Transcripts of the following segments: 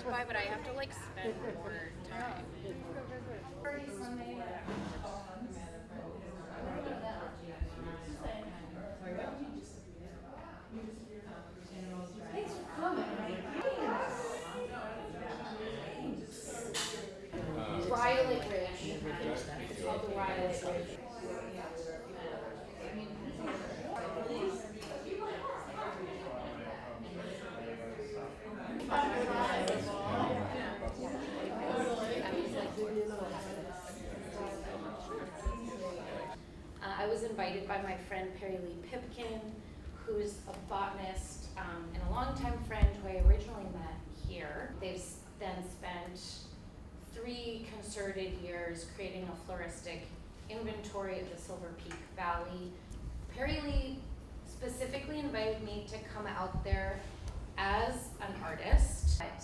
to buy, but I have to like spend more time. Violet Ridge. It's called the Violet Ridge. I was invited by my friend Perry Lee Pipkin, who's a botanist and a longtime friend who I originally met here. They've then spent 3 concerted years creating a floristic inventory of the Silver Peak Valley. Perry Lee specifically invited me to come out there as an artist. But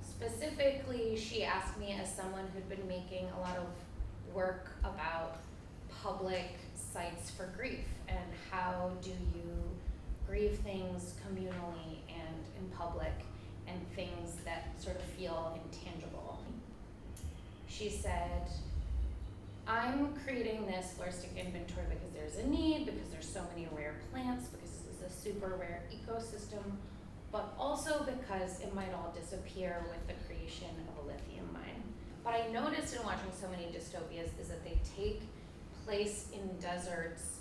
specifically, she asked me as someone who'd been making a lot of work about public sites for grief and how do you grieve things communally and in public and things that sort of feel intangible. She said, I'm creating this floristic inventory because there's a need, because there's so many rare plants, because this is a super rare ecosystem, but also because it might all disappear with the creation of a lithium mine. What I noticed in watching so many dystopias is that they take place in deserts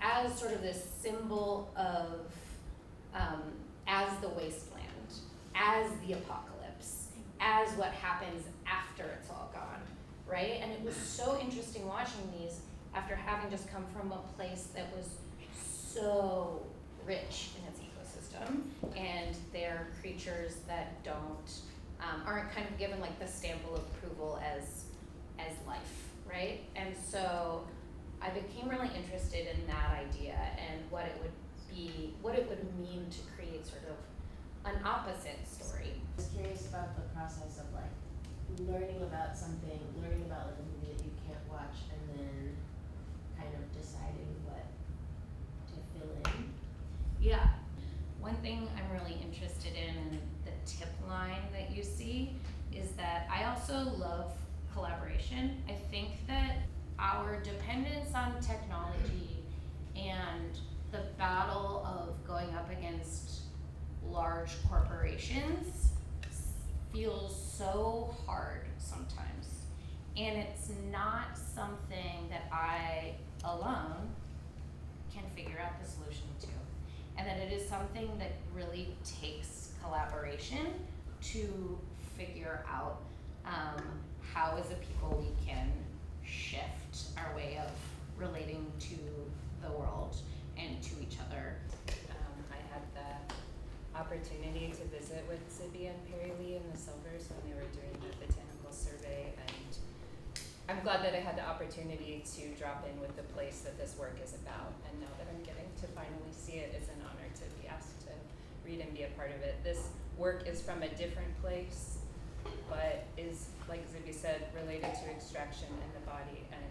as sort of this symbol of, as the wasteland, as the apocalypse, as what happens after it's all gone, right? And it was so interesting watching these after having just come from a place that was so rich in its ecosystem, and they're creatures that aren't kind of given like the stamp of approval as life, right? And so I became really interested in that idea and what it would mean to create sort of an opposite story. I was curious about the process of like learning about something, learning about like a movie that you can't watch, and then kind of deciding what to fill in. Yeah. One thing I'm really interested in the tip line that you see is that I also love collaboration. I think that our dependence on technology and the battle of going up against large corporations feels so hard sometimes. And it's not something that I alone can figure out the solution to. And that it is something that really takes collaboration to figure out how as a people we can shift our way of relating to the world and to each other. I had the opportunity to visit with Zibby and Perry Lee in the Silvers when they were doing the botanical survey, and I'm glad that I had the opportunity to drop in with the place that this work is about, and now that I'm getting to finally see it, it's an honor to be asked to read and be a part of it. This work is from a different place, but is, like Zibby said, related to extraction in the body, and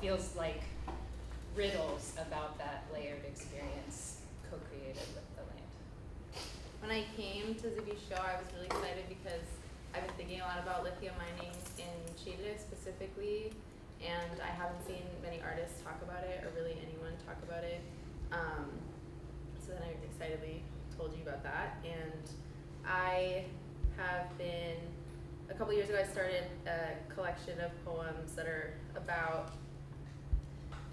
feels like riddles about that layered experience co-created with the land. When I came to Zibby's show, I was really excited because I've been thinking a lot about lithium mining in Chile specifically, and I haven't seen many artists talk about it, or really anyone talk about it. So then I excitedly told you about that, and I have been, a couple years ago I started a collection of poems that are about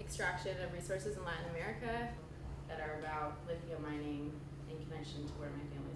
extraction of resources in Latin America, that are about lithium mining in connection to where my family